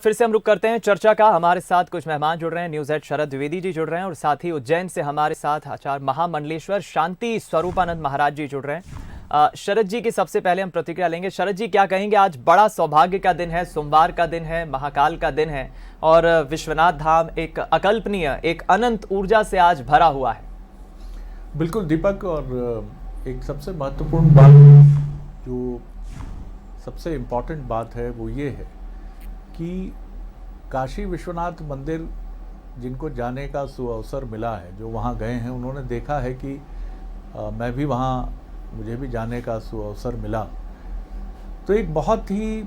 फिर से हम रुक करते हैं चर्चा का। हमारे साथ कुछ मेहमान जुड़ रहे हैं। न्यूज़ 8 शरद द्विवेदी जी जुड़ रहे हैं और साथ ही उज्जैन से हमारे साथ आचार्य महामंडलेश्वर शांति स्वरूपानंद महाराज जी जुड़ रहे हैं। शरद जी की सबसे पहले हम प्रतिक्रिया लेंगे। शरद जी, क्या कहेंगे? आज बड़ा सौभाग्य का दिन है, सोमवार का दिन है, महाकाल का दिन है और विश्वनाथ धाम एक अकल्पनीय, एक अनंत ऊर्जा से आज भरा हुआ है। बिल्कुल दीपक, और एक सबसे महत्वपूर्ण बात, जो सबसे इम्पॉर्टेंट बात है वो ये है कि काशी विश्वनाथ मंदिर जिनको जाने का सुअवसर मिला है, जो वहाँ गए हैं, उन्होंने देखा है कि मैं भी वहाँ, मुझे भी जाने का सुअवसर मिला। तो एक बहुत ही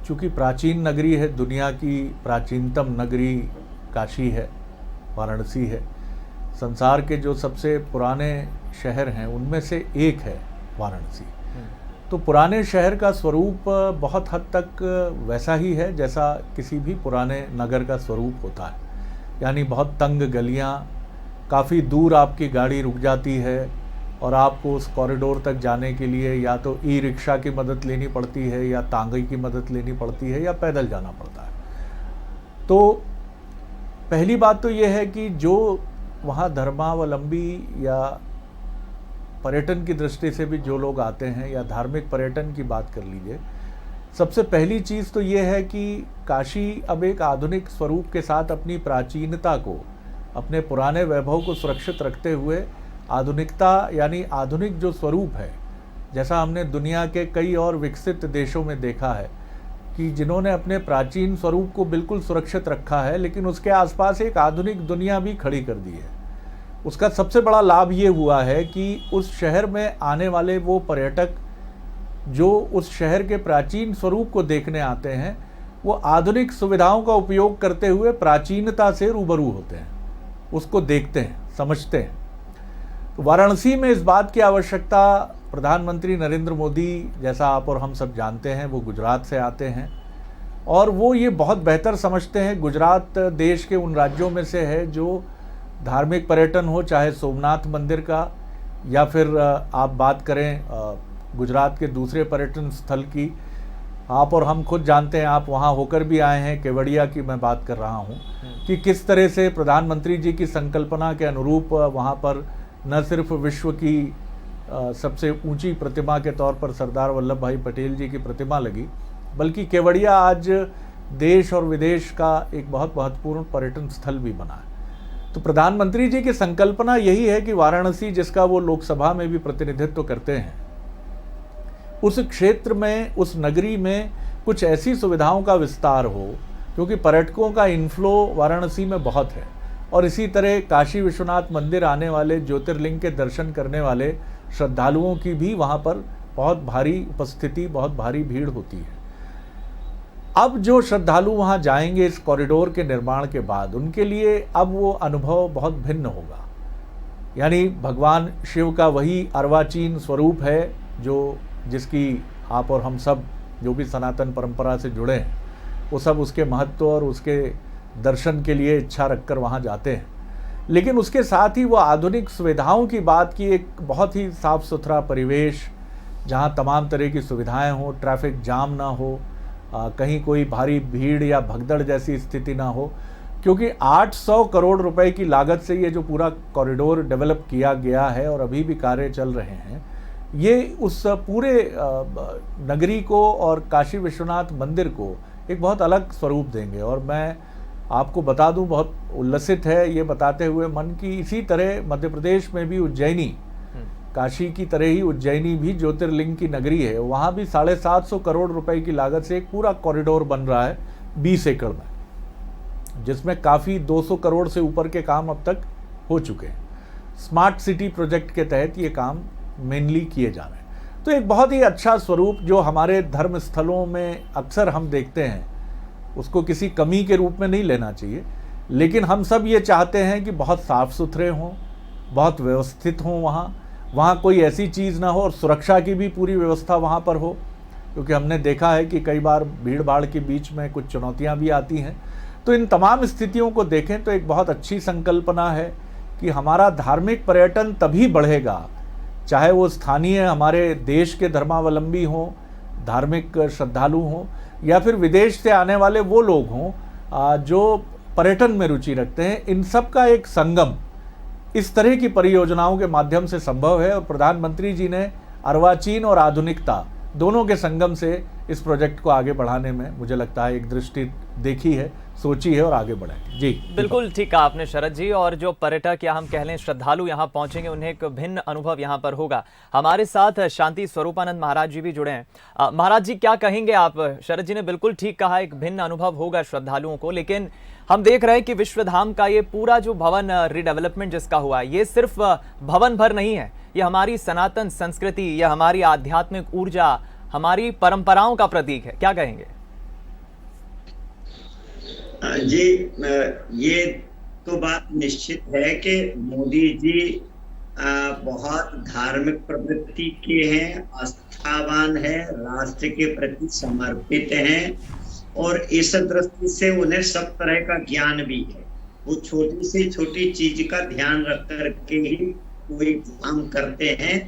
चूँकि प्राचीन नगरी है, दुनिया की प्राचीनतम नगरी काशी है, वाराणसी है, संसार के जो सबसे पुराने शहर हैं उनमें से एक है वाराणसी। तो पुराने शहर का स्वरूप बहुत हद तक वैसा ही है जैसा किसी भी पुराने नगर का स्वरूप होता है, यानी बहुत तंग गलियां, काफ़ी दूर आपकी गाड़ी रुक जाती है और आपको उस कॉरिडोर तक जाने के लिए या तो ई रिक्शा की मदद लेनी पड़ती है, या तांगे की मदद लेनी पड़ती है, या पैदल जाना पड़ता है। तो पहली बात तो ये है कि जो वहाँ धर्मावलंबी या पर्यटन की दृष्टि से भी जो लोग आते हैं, या धार्मिक पर्यटन की बात कर लीजिए, सबसे पहली चीज़ तो ये है कि काशी अब एक आधुनिक स्वरूप के साथ अपनी प्राचीनता को, अपने पुराने वैभव को सुरक्षित रखते हुए आधुनिकता, यानी आधुनिक जो स्वरूप है, जैसा हमने दुनिया के कई और विकसित देशों में देखा है कि जिन्होंने अपने प्राचीन स्वरूप को बिल्कुल सुरक्षित रखा है, लेकिन उसके आसपास एक आधुनिक दुनिया भी खड़ी कर दी है। उसका सबसे बड़ा लाभ ये हुआ है कि उस शहर में आने वाले वो पर्यटक जो उस शहर के प्राचीन स्वरूप को देखने आते हैं, वो आधुनिक सुविधाओं का उपयोग करते हुए प्राचीनता से रूबरू होते हैं, उसको देखते हैं, समझते हैं। तो वाराणसी में इस बात की आवश्यकता, प्रधानमंत्री नरेंद्र मोदी, जैसा आप और हम सब जानते हैं, वो गुजरात से आते हैं और वो ये बहुत बेहतर समझते हैं। गुजरात देश के उन राज्यों में से है जो धार्मिक पर्यटन हो, चाहे सोमनाथ मंदिर का, या फिर आप बात करें गुजरात के दूसरे पर्यटन स्थल की, आप और हम खुद जानते हैं, आप वहाँ होकर भी आए हैं, केवड़िया की मैं बात कर रहा हूँ, कि किस तरह से प्रधानमंत्री जी की संकल्पना के अनुरूप वहाँ पर न सिर्फ विश्व की सबसे ऊंची प्रतिमा के तौर पर सरदार वल्लभ भाई पटेल जी की प्रतिमा लगी, बल्कि केवड़िया आज देश और विदेश का एक बहुत महत्वपूर्ण पर्यटन स्थल भी बना है। तो प्रधानमंत्री जी की संकल्पना यही है कि वाराणसी, जिसका वो लोकसभा में भी प्रतिनिधित्व करते हैं, उस क्षेत्र में, उस नगरी में कुछ ऐसी सुविधाओं का विस्तार हो, क्योंकि पर्यटकों का इनफ्लो वाराणसी में बहुत है और इसी तरह काशी विश्वनाथ मंदिर आने वाले, ज्योतिर्लिंग के दर्शन करने वाले श्रद्धालुओं की भी वहाँ पर बहुत भारी उपस्थिति, बहुत भारी भीड़ होती है। अब जो श्रद्धालु वहाँ जाएंगे इस कॉरिडोर के निर्माण के बाद, उनके लिए अब वो अनुभव बहुत भिन्न होगा। यानी भगवान शिव का वही अर्वाचीन स्वरूप है जो जिसकी आप और हम सब जो भी सनातन परंपरा से जुड़े हैं, वो सब उसके महत्व और उसके दर्शन के लिए इच्छा रखकर वहाँ जाते हैं। लेकिन उसके साथ ही वो आधुनिक सुविधाओं की बात की, एक बहुत ही साफ सुथरा परिवेश जहाँ तमाम तरह की सुविधाएं हों, ट्रैफिक जाम ना हो, कहीं कोई भारी भीड़ या भगदड़ जैसी स्थिति ना हो, क्योंकि 800 करोड़ रुपए की लागत से ये जो पूरा कॉरिडोर डेवलप किया गया है और अभी भी कार्य चल रहे हैं, ये उस पूरे नगरी को और काशी विश्वनाथ मंदिर को एक बहुत अलग स्वरूप देंगे। और मैं आपको बता दूं, बहुत उल्लसित है ये बताते हुए मन की, इसी तरह मध्य प्रदेश में भी उज्जैनी, काशी की तरह ही उज्जैनी भी ज्योतिर्लिंग की नगरी है, वहाँ भी 750 करोड़ रुपए की लागत से एक पूरा कॉरिडोर बन रहा है 20 एकड़ में, जिसमें काफ़ी 200 करोड़ से ऊपर के काम अब तक हो चुके हैं। स्मार्ट सिटी प्रोजेक्ट के तहत ये काम मेनली किए जा रहे हैं। तो एक बहुत ही अच्छा स्वरूप जो हमारे धर्म स्थलों में अक्सर हम देखते हैं, उसको किसी कमी के रूप में नहीं लेना चाहिए, लेकिन हम सब ये चाहते हैं कि बहुत साफ सुथरे हों, बहुत व्यवस्थित हों, वहाँ कोई ऐसी चीज़ ना हो, और सुरक्षा की भी पूरी व्यवस्था वहाँ पर हो, क्योंकि हमने देखा है कि कई बार भीड़ भाड़ के बीच में कुछ चुनौतियाँ भी आती हैं। तो इन तमाम स्थितियों को देखें तो एक बहुत अच्छी संकल्पना है कि हमारा धार्मिक पर्यटन तभी बढ़ेगा, चाहे वो स्थानीय हमारे देश के धर्मावलंबी हों, धार्मिक श्रद्धालु हों, या फिर विदेश से आने वाले वो लोग हों जो पर्यटन में रुचि रखते हैं, इन सब का एक संगम इस तरह की परियोजनाओं के माध्यम से संभव है। और प्रधानमंत्री जी ने अर्वाचीन और आधुनिकता दोनों के संगम से इस प्रोजेक्ट को आगे बढ़ाने में मुझे लगता है एक दृष्टि देखी है, सोची है और आगे बढ़ाएंगे। जी बिल्कुल ठीक कहा आपने शरद जी। और जो पर्यटक या हम कह लें श्रद्धालु यहाँ पहुंचेंगे उन्हें एक भिन्न अनुभव यहाँ पर होगा। हमारे साथ शांति स्वरूपानंद महाराज जी भी जुड़े हैं। महाराज जी क्या कहेंगे आप? शरद जी ने बिल्कुल ठीक कहा, एक भिन्न अनुभव होगा श्रद्धालुओं को, लेकिन हम देख रहे हैं कि विश्वधाम का ये पूरा जो भवन रिडेवलपमेंट जिसका हुआ है, ये सिर्फ भवन भर नहीं है, ये हमारी सनातन संस्कृति, ये हमारी आध्यात्मिक ऊर्जा, हमारी परंपराओं का प्रतीक है। क्या कहेंगे? जी, ये तो बात निश्चित है कि मोदी जी बहुत धार्मिक प्रवृत्ति के हैं, आस्थावान है, राष्ट्र के प्रति समर्पित हैं और इस दृष्टि से उन्हें सब तरह का ज्ञान भी है। वो छोटी से छोटी चीज का ध्यान रख करके ही कोई काम करते हैं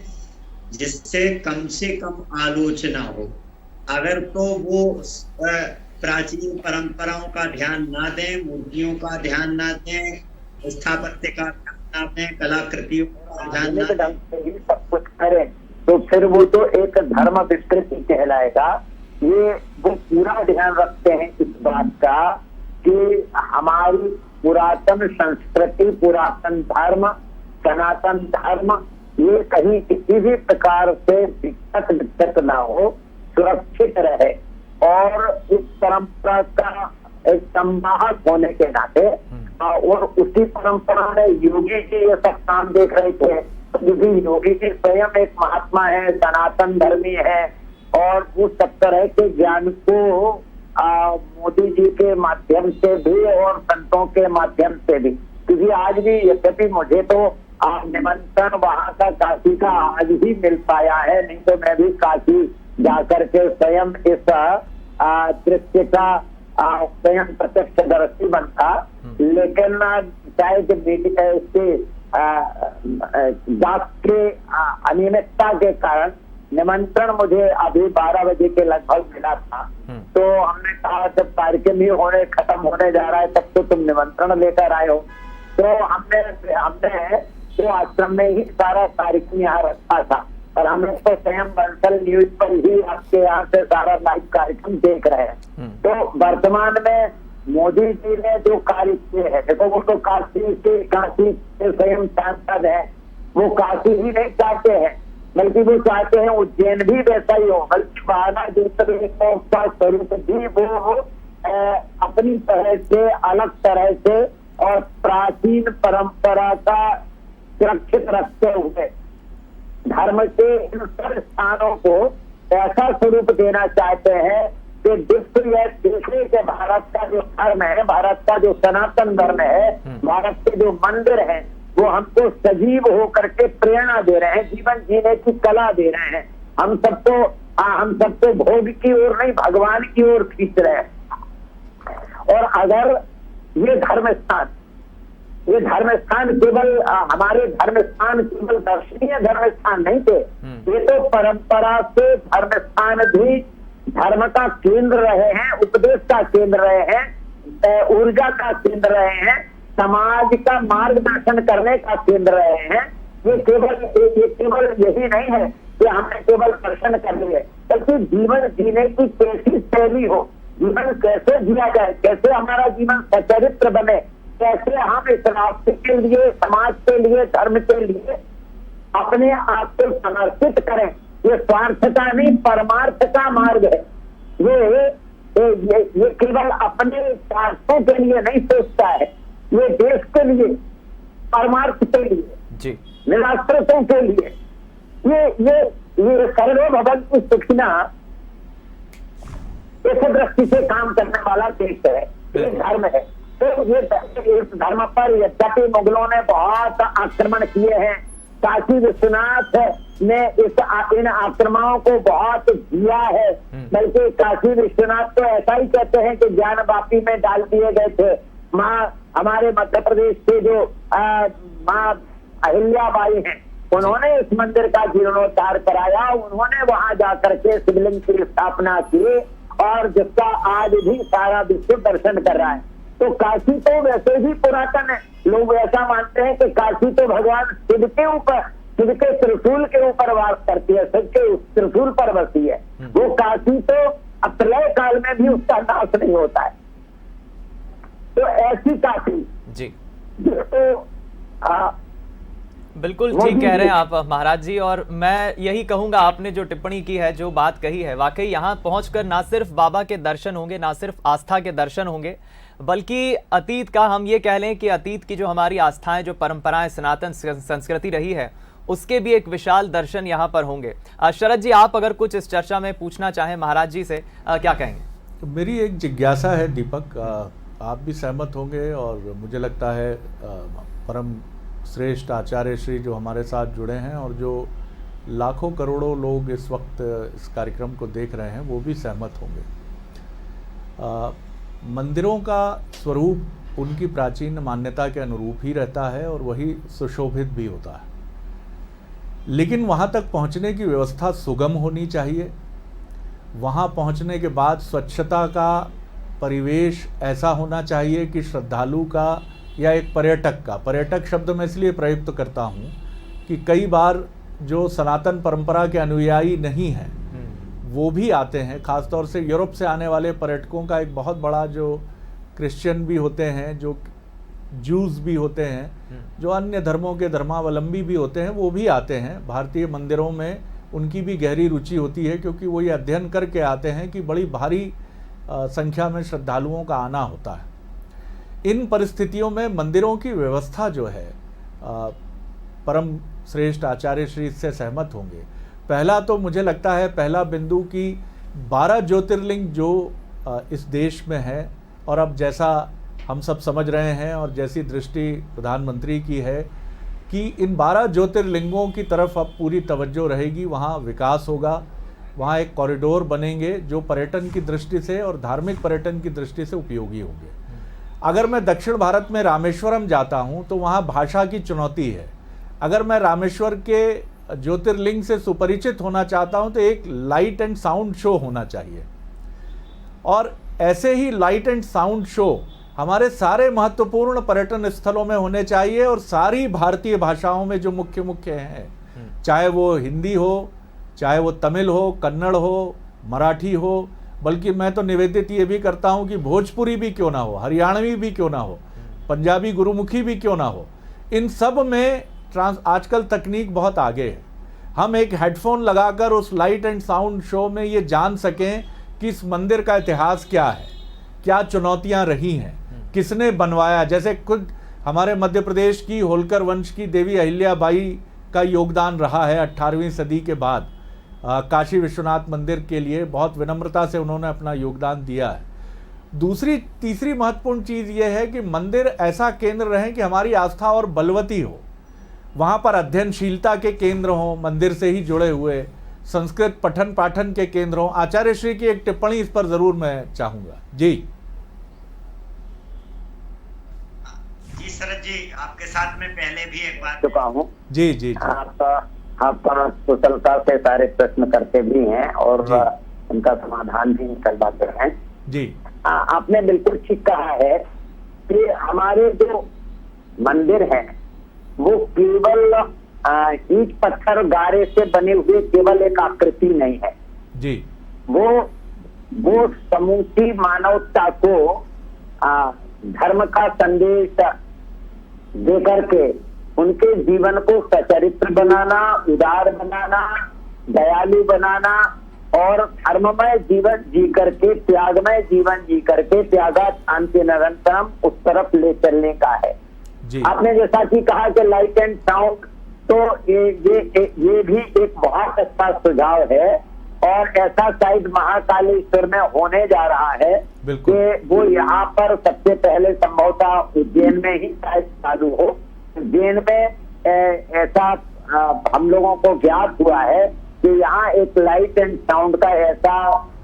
जिससे कम से कम आलोचना हो। अगर तो वो प्राचीन परंपराओं का ध्यान ना दें, मूर्तियों का ध्यान ना दें, स्थापत्य का ध्यान ना दें, कलाकृतियों का ध्यान ना दें, सब कुछ करें तो फिर वो तो एक धर्म विस्तृति कहलाएगा। ये वो पूरा ध्यान रखते हैं इस बात का कि हमारी पुरातन संस्कृति, पुरातन धर्म, सनातन धर्म ये कहीं किसी भी प्रकार से दिक्कत ना हो, सुरक्षित रहे और इस परंपरा का एक संवाहक होने के नाते और उसी परंपरा में योगी जी ये सब काम देख रहे थे, क्योंकि योगी जी स्वयं एक महात्मा है, सनातन धर्मी है और वो सब तरह के ज्ञान को मोदी जी के माध्यम से भी और संतों के माध्यम से भी, क्योंकि आज भी यद्यपि मुझे तो निमंत्रण वहां का काशी का आज ही मिल पाया है, नहीं तो मैं भी काशी जाकर के स्वयं इस दृश्य का स्वयं प्रत्यक्षदर्शी बनता, लेकिन शायद इसके डाक के अनियमितता के कारण निमंत्रण मुझे अभी 12 बजे के लगभग मिला था। तो हमने कहा जब कार्यक्रम ही खत्म होने जा रहा है तब तो तुम निमंत्रण लेकर आए हो, तो हमने तो आश्रम में ही सारा कार्यक्रम यहाँ रखा था और हम लोग तो स्वयं बंसल न्यूज पर ही आपके यहाँ से सारा लाइव कार्यक्रम देख रहे हैं। तो वर्तमान में मोदी जी ने जो कार्य किए हैं, देखो वो तो काशी के स्वयं सांसद है, वो काशी ही नहीं चाहते हैं बल्कि वो चाहते हैं उज्जैन भी वैसा ही हो, बल्कि 12 ज्योतिर्लिंगों का स्वरूप भी वो अपनी तरह से अलग तरह से और प्राचीन परंपरा का सुरक्षित रखते हुए धर्म के इन सब स्थानों को ऐसा स्वरूप देना चाहते हैं कि विश्व यह देखे कि भारत का जो धर्म है, भारत का जो सनातन धर्म है, भारत के जो मंदिर हैं वो हमको सजीव होकर के प्रेरणा दे रहे हैं, जीवन जीने की कला दे रहे हैं। हम सबको भोग की ओर नहीं भगवान की ओर खींच रहे हैं। और अगर ये धर्म स्थान केवल हमारे धर्म स्थान केवल दर्शनीय धर्म स्थान नहीं थे, ये तो परंपरा से धर्म स्थान भी धर्म का केंद्र रहे हैं, उपदेश का केंद्र रहे हैं, ऊर्जा का केंद्र रहे हैं, समाज का मार्गदर्शन करने का केंद्र रहे हैं। ये केवल यही नहीं है कि हमने केवल दर्शन कर लिए, बल्कि जीवन जीने की कैसी शैली हो, जीवन कैसे जिया जाए, कैसे हमारा जीवन सचरित्र बने, कैसे हम इस राष्ट्र के लिए, समाज के लिए, धर्म के लिए अपने आप को समर्पित करें। ये स्वार्थ का नहीं परमार्थ का मार्ग है। ये केवल अपने स्वार्थों के लिए नहीं सोचता है, ये देश के लिए, परमार्थ के लिए जी, निराश्रितों के लिए, ये सर्वभवन की सुखना इस दृष्टि से काम करने वाला देश है, ये धर्म है। तो ये इस धर्म पर यद्यपि मुगलों ने बहुत आक्रमण किए हैं, काशी विश्वनाथ ने इन आक्रमणों को बहुत जिया है, बल्कि काशी विश्वनाथ तो ऐसा ही कहते हैं कि ज्ञानवापी में डाल दिए गए थे। हमारे मध्य प्रदेश के जो माँ अहिल्याबाई हैं, उन्होंने इस मंदिर का जीर्णोद्धार कराया, उन्होंने वहां जाकर के शिवलिंग की स्थापना की और जिसका आज भी सारा विश्व दर्शन कर रहा है। तो काशी तो वैसे ही पुरातन है, लोग ऐसा मानते हैं कि काशी तो भगवान शिव के ऊपर, शिव के त्रिशूल के ऊपर वास करती है, शिव के त्रिशूल पर बसी है। वो काशी तो प्रलय काल में भी उसका नाश नहीं होता है। तो ऐसी काशी जी जिसको बिल्कुल ठीक कह रहे हैं आप महाराज जी, और मैं यही कहूंगा, आपने जो टिप्पणी की है, जो बात कही है, वाकई यहाँ पहुंचकर ना सिर्फ बाबा के दर्शन होंगे, ना सिर्फ आस्था के दर्शन होंगे, बल्कि अतीत का, हम ये कह लें कि अतीत की जो हमारी आस्थाएं, जो परंपराएं, सनातन संस्कृति रही है, उसके भी एक विशाल दर्शन यहाँ पर होंगे। शरद जी, आप अगर कुछ इस चर्चा में पूछना चाहें महाराज जी से, क्या कहेंगे? मेरी एक जिज्ञासा है दीपक, आप भी सहमत होंगे, और मुझे लगता है परम श्रेष्ठ आचार्य श्री जो हमारे साथ जुड़े हैं और जो लाखों करोड़ों लोग इस वक्त इस कार्यक्रम को देख रहे हैं, वो भी सहमत होंगे। मंदिरों का स्वरूप उनकी प्राचीन मान्यता के अनुरूप ही रहता है और वही सुशोभित भी होता है, लेकिन वहाँ तक पहुँचने की व्यवस्था सुगम होनी चाहिए। वहाँ पहुँचने के बाद स्वच्छता का परिवेश ऐसा होना चाहिए कि श्रद्धालु का या एक पर्यटक शब्द मैं इसलिए प्रयुक्त करता हूँ कि कई बार जो सनातन परंपरा के अनुयायी नहीं हैं वो भी आते हैं। ख़ासतौर से यूरोप से आने वाले पर्यटकों का एक बहुत बड़ा, जो क्रिश्चियन भी होते हैं, जो जूस भी होते हैं, जो अन्य धर्मों के धर्मावलंबी भी होते हैं, वो भी आते हैं। भारतीय मंदिरों में उनकी भी गहरी रुचि होती है, क्योंकि वो ये अध्ययन करके आते हैं कि बड़ी भारी संख्या में श्रद्धालुओं का आना होता है। इन परिस्थितियों में मंदिरों की व्यवस्था जो है, परम श्रेष्ठ आचार्य श्री इससे सहमत होंगे। पहला तो मुझे लगता है, पहला बिंदु कि 12 ज्योतिर्लिंग जो इस देश में है, और अब जैसा हम सब समझ रहे हैं और जैसी दृष्टि प्रधानमंत्री की है कि इन 12 ज्योतिर्लिंगों की तरफ अब पूरी तवज्जो रहेगी, वहाँ विकास होगा, वहाँ एक कॉरिडोर बनेंगे जो पर्यटन की दृष्टि से और धार्मिक पर्यटन की दृष्टि से उपयोगी होंगे। अगर मैं दक्षिण भारत में रामेश्वरम जाता हूँ तो वहाँ भाषा की चुनौती है। अगर मैं रामेश्वर के ज्योतिर्लिंग से सुपरिचित होना चाहता हूँ तो एक लाइट एंड साउंड शो होना चाहिए, और ऐसे ही लाइट एंड साउंड शो हमारे सारे महत्वपूर्ण पर्यटन स्थलों में होने चाहिए, और सारी भारतीय भाषाओं में जो मुख्य हैं, चाहे वो हिंदी हो, चाहे वो तमिल हो, कन्नड़ हो, मराठी हो, बल्कि मैं तो निवेदित ये भी करता हूँ कि भोजपुरी भी क्यों ना हो, हरियाणवी भी क्यों ना हो, पंजाबी गुरुमुखी भी क्यों ना हो, इन सब में आजकल तकनीक बहुत आगे है। हम एक हेडफोन लगाकर उस लाइट एंड साउंड शो में ये जान सकें कि इस मंदिर का इतिहास क्या है, क्या चुनौतियाँ रही हैं, किसने बनवाया। जैसे खुद हमारे मध्य प्रदेश की होलकर वंश की देवी अहिल्याबाई का योगदान रहा है 18वीं सदी के बाद काशी विश्वनाथ मंदिर के लिए, बहुत विनम्रता से उन्होंने अपना योगदान दिया है। तीसरी महत्वपूर्ण चीज़ यह है कि मंदिर ऐसा केंद्र रहे कि हमारी आस्था और बलवती हो, वहाँ पर अध्ययनशीलता के केंद्र हों, मंदिर से ही जुड़े हुए संस्कृत पठन पाठन के केंद्र हों। आचार्य श्री की एक टिप्पणी इस पर ज़रूर मैं चाहूँगा। जी शरद जी, आपके साथ में पहले भी एक बात चुका हूँ। जी जी, आप कुशलता से सारे प्रश्न करते भी हैं और उनका समाधान भी निकलवाते हैं जी। आपने बिल्कुल ठीक कहा है कि हमारे जो मंदिर हैं वो केवल ईंट पत्थर गारे से बने हुए केवल एक आकृति नहीं है जी। वो समूची मानवता को धर्म का संदेश देकर के उनके जीवन को सचरित्र बनाना, उदार बनाना, दयालु बनाना और धर्ममय जीवन जी करके, त्यागमय जीवन जी करके, त्यागा शांति निरंतरम उस तरफ ले चलने का है जी। आपने जैसा कि कहा कि लाइट एंड साउंड, तो ये भी एक बहुत अच्छा सुझाव है, और ऐसा शायद महाकालेश्वर में होने जा रहा है कि वो यहाँ पर सबसे पहले संभवतः उज्जैन में ही शायद चालू हो। उज्जैन में ऐसा हम लोगों को ज्ञात हुआ है कि यहाँ एक लाइट एंड साउंड का ऐसा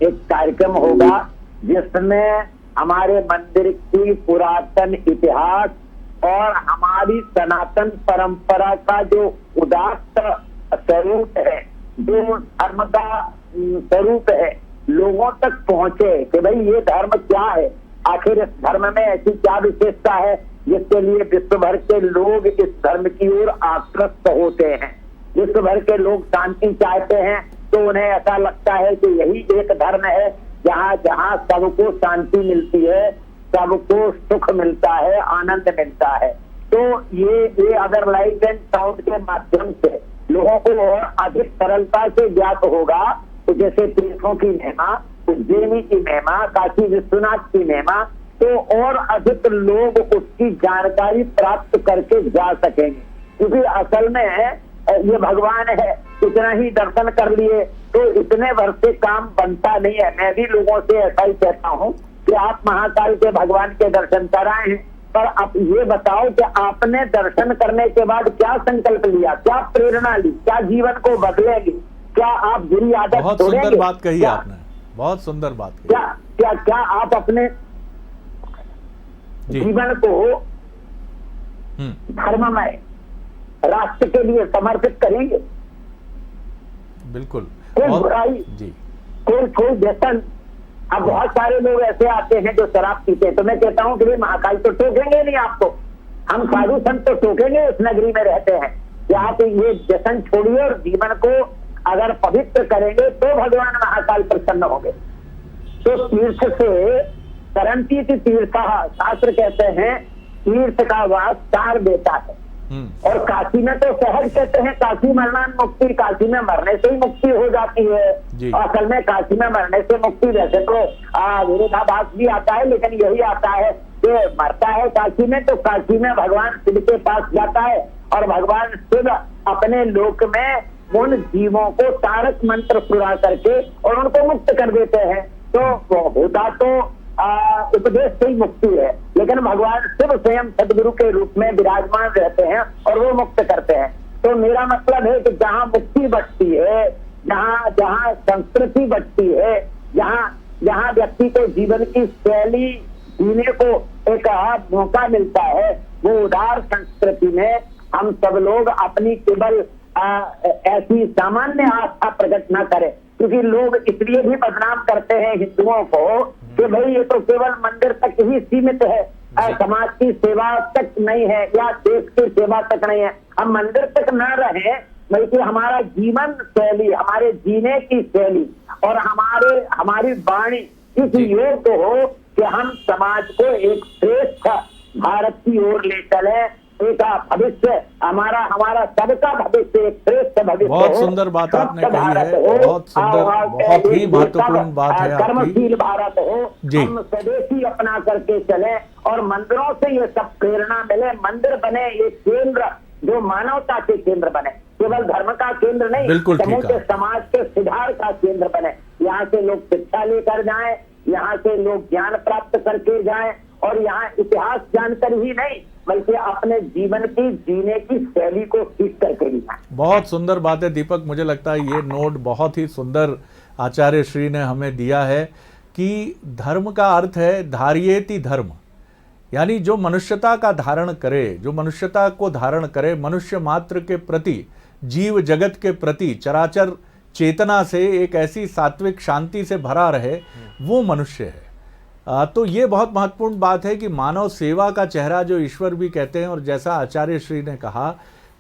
एक कार्यक्रम होगा जिसमें हमारे मंदिर की पुरातन इतिहास और हमारी सनातन परंपरा का जो उदात्त स्वरूप है, जो धर्म का स्वरूप है, लोगों तक पहुंचे कि भाई ये धर्म क्या है, आखिर इस धर्म में ऐसी क्या विशेषता है जिसके लिए विश्व भर के लोग इस धर्म की ओर आकृष्ट होते हैं। विश्व भर के लोग शांति चाहते हैं तो उन्हें ऐसा लगता है कि यही एक धर्म है जहाँ जहाँ सबको शांति मिलती है, सबको सुख मिलता है, आनंद मिलता है। तो ये अगर लाइट एंड साउंड के माध्यम से लोगों को और अधिक सरलता से ज्ञात होगा तो जैसे तीर्थों की महिमा, उज्जैनी की महिमा, काशी विश्वनाथ की महिमा, तो और अधिक लोग उसकी जानकारी प्राप्त करके जा सकेंगे। क्योंकि असल में ये भगवान है, इतना ही दर्शन कर लिए तो इतने भर से काम बनता नहीं है। मैं भी लोगों से ऐसा ही कहता हूँ कि आप महाकाल के भगवान के दर्शन कराए हैं, पर आप ये बताओ कि आपने दर्शन करने के बाद क्या संकल्प लिया, क्या प्रेरणा ली, क्या जीवन को बदलेगी, क्या आप बुरी आदत बहुत छोड़ेंगे? सुंदर बात कही क्या- आपने, बहुत सुंदर बात कही। क्या क्या क्या आप अपने जी। जीवन को हम्म, धर्ममय राष्ट्र के लिए समर्पित करेंगे? बिल्कुल। कोई बहुत- बुराई, जी। कोई व्यसन। अब बहुत सारे लोग ऐसे आते हैं जो शराब पीते हैं, तो मैं कहता हूँ कि भाई महाकाल तो टोकेंगे नहीं आपको, हम साधु संत तो टोकेंगे, इस नगरी में रहते हैं कि आप ये व्यसन छोड़िए और जीवन को अगर पवित्र करेंगे तो भगवान महाकाल प्रसन्न होंगे। तो तीर्थ से तरंती तीर्थ, शास्त्र कहते हैं तीर्थ का वास चार देता है। और काशी में तो सहज कहते हैं काशी मरणान मुक्ति, काशी में मरने से ही मुक्ति हो जाती है। जी। असल में काशी में मरने से मुक्ति, वैसे तो विरोधाभास भी आता है, लेकिन यही आता है कि मरता है काशी में तो काशी में भगवान शिव के पास जाता है और भगवान शिव अपने लोक में उन जीवों को तारक मंत्र सुना करके और उनको मुक्त कर देते हैं। तो होता तो उपदेश से ही मुक्ति है, लेकिन भगवान शिव स्वयं सदगुरु के रूप में विराजमान रहते हैं और वो मुक्त करते हैं। तो मेरा मतलब है कि जहाँ मुक्ति बचती है, जहाँ जहाँ संस्कृति बचती है, जहाँ व्यक्ति को जीवन की शैली जीने को एक मौका मिलता है, वो उदार संस्कृति में हम सब लोग अपनी केवल ऐसी सामान्य आस्था प्रकट न करें। क्योंकि लोग इसलिए भी बदनाम करते हैं हिंदुओं को कि भाई ये तो केवल मंदिर तक ही सीमित है, समाज की सेवा तक नहीं है या देश की सेवा तक नहीं है। हम मंदिर तक न रहे बल्कि हमारा जीवन शैली, हमारे जीने की शैली और हमारी वाणी इस योग को हो कि हम समाज को एक श्रेष्ठ भारत की ओर ले चले, एक भविष्य हमारा सबका भविष्य एक श्रेष्ठ भविष्य। बहुत सुंदर बात आपने कही है, बहुत सुंदर, बहुत ही महत्वपूर्ण बात है आपकी। कर्मशील भारत हो, जी। हम स्वदेशी अपना करके चले और मंदिरों से ये सब प्रेरणा मिले। मंदिर बने ये केंद्र जो मानवता के केंद्र बने, केवल धर्म का केंद्र नहीं, बिल्कुल ठीक समूचे है। समाज के सुधार का केंद्र बने। यहाँ से लोग शिक्षा लेकर जाएं, यहाँ से लोग ज्ञान प्राप्त करके जाएं और यहाँ इतिहास जानकर ही नहीं बल्कि अपने जीवन की जीने की शैली को सीख करके भी जाएं। बहुत सुंदर बात है दीपक, मुझे लगता है ये नोट बहुत ही सुंदर आचार्य श्री ने हमें दिया है कि धर्म का अर्थ है धार्येति धर्म, यानी जो मनुष्यता का धारण करे, जो मनुष्यता को धारण करे, मनुष्य मात्र के प्रति, जीव जगत के प्रति चराचर चेतना से एक ऐसी सात्विक शांति से भरा रहे, वो मनुष्य है। तो ये बहुत महत्वपूर्ण बात है कि मानव सेवा का चेहरा जो ईश्वर भी कहते हैं, और जैसा आचार्य श्री ने कहा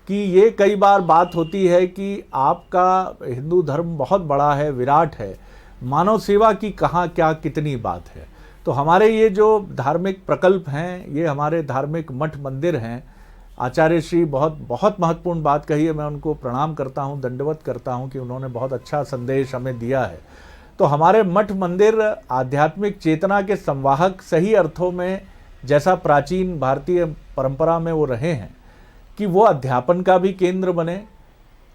कि ये कई बार बात होती है कि आपका हिंदू धर्म बहुत बड़ा है, विराट है, मानव सेवा की कहाँ क्या कितनी बात है। तो हमारे ये जो धार्मिक प्रकल्प हैं, ये हमारे धार्मिक मठ मंदिर हैं, आचार्य श्री बहुत बहुत महत्वपूर्ण बात कही है, मैं उनको प्रणाम करता हूँ, दंडवत करता हूँ कि उन्होंने बहुत अच्छा संदेश हमें दिया है। तो हमारे मठ मंदिर आध्यात्मिक चेतना के संवाहक सही अर्थों में, जैसा प्राचीन भारतीय परंपरा में वो रहे हैं, कि वो अध्यापन का भी केंद्र बने,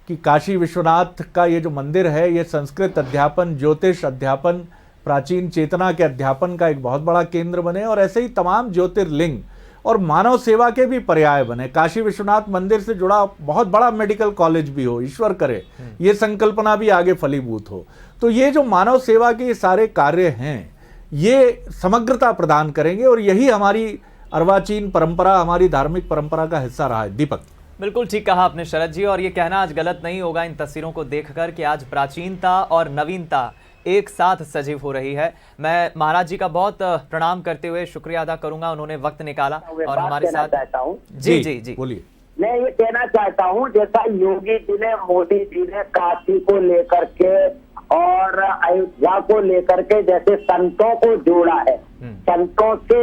कि काशी विश्वनाथ का ये जो मंदिर है ये संस्कृत अध्यापन, ज्योतिष अध्यापन, प्राचीन चेतना के अध्यापन का एक बहुत बड़ा केंद्र बने, और ऐसे ही तमाम ज्योतिर्लिंग और मानव सेवा के भी पर्याय बने। काशी विश्वनाथ मंदिर से जुड़ा बहुत बड़ा मेडिकल कॉलेज भी हो, ईश्वर करे ये संकल्पना भी आगे फलीभूत हो। तो ये जो मानव सेवा के सारे कार्य हैं ये समग्रता प्रदान करेंगे, और यही हमारी अर्वाचीन परंपरा, हमारी धार्मिक परंपरा का हिस्सा रहा है। दीपक, बिल्कुल ठीक कहा आपने शरद जी, और ये कहना आज गलत नहीं होगा इन तस्वीरों को देखकर कि आज प्राचीनता और नवीनता एक साथ सजीव हो रही है। मैं महाराज जी का बहुत प्रणाम करते हुए शुक्रिया अदा करूंगा, उन्होंने वक्त निकाला और हमारे साथ। चाहता हूँ जी जी जी बोलिए। मैं ये कहना चाहता हूँ, जैसा योगी जी ने, मोदी जी ने काशी को लेकर के और अयोध्या को लेकर के जैसे संतों को जोड़ा है, संतों से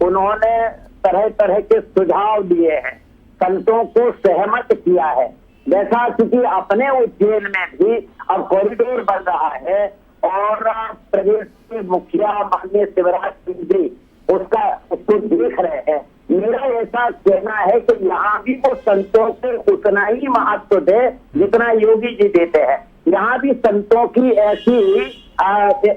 उन्होंने तरह तरह के सुझाव दिए हैं, संतों को सहमत किया है। जैसा कि अपने उज्जैन में भी अब कॉरिडोर बन रहा है और प्रदेश के मुखिया माननीय शिवराज सिंह जी उसको देख रहे हैं। मेरा ऐसा कहना है कि यहाँ भी वो संतों को उतना ही महत्व दे जितना योगी जी देते हैं। यहाँ भी संतों की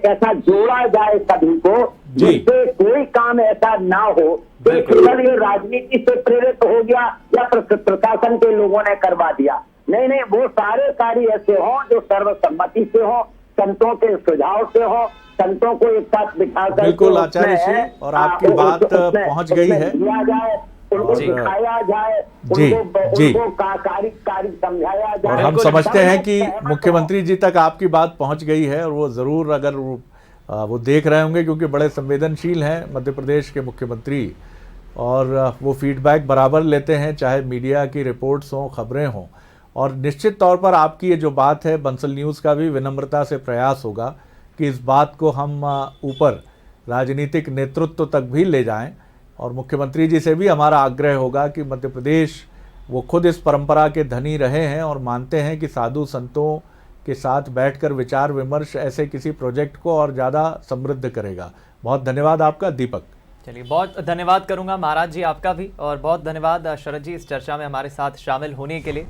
ऐसा जोड़ा जाए सभी को, जिससे कोई काम ऐसा ना हो कि केवल ये राजनीति से प्रेरित हो गया या प्रशासन के लोगों ने करवा दिया। नहीं नहीं, वो सारे कार्य ऐसे हों जो सर्वसम्मति से हो, संतों के सुझाव से हो, संतों को एक साथ बिठाकर बिल्कुल आचार्य जी, और आपकी बात पहुंच गई है, दिया जाए, उनको सिखाया जाए, उनको कार्य समझाया जाए। और हम समझते हैं कि मुख्यमंत्री जी तक आपकी बात पहुंच गई है और वो जरूर, अगर वो देख रहे होंगे, क्योंकि बड़े संवेदनशील हैं मध्य प्रदेश के मुख्यमंत्री, और वो फीडबैक बराबर लेते हैं, चाहे मीडिया की रिपोर्ट्स हों, खबरें हों। और निश्चित तौर पर आपकी ये जो बात है, बंसल न्यूज़ का भी विनम्रता से प्रयास होगा कि इस बात को हम ऊपर राजनीतिक नेतृत्व तक भी ले जाएं, और मुख्यमंत्री जी से भी हमारा आग्रह होगा कि मध्य प्रदेश वो खुद इस परंपरा के धनी रहे हैं और मानते हैं कि साधु संतों के साथ बैठकर विचार विमर्श ऐसे किसी प्रोजेक्ट को और ज़्यादा समृद्ध करेगा। बहुत धन्यवाद आपका दीपक। चलिए, बहुत धन्यवाद करूंगा महाराज जी आपका भी, और बहुत धन्यवाद शरद जी इस चर्चा में हमारे साथ शामिल होने के लिए।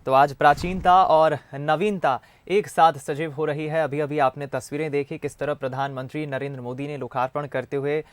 तो आज प्राचीनता और नवीनता एक साथ सजीव हो रही है। अभी अभी आपने तस्वीरें देखी किस तरह प्रधानमंत्री नरेंद्र मोदी ने लोकार्पण करते हुए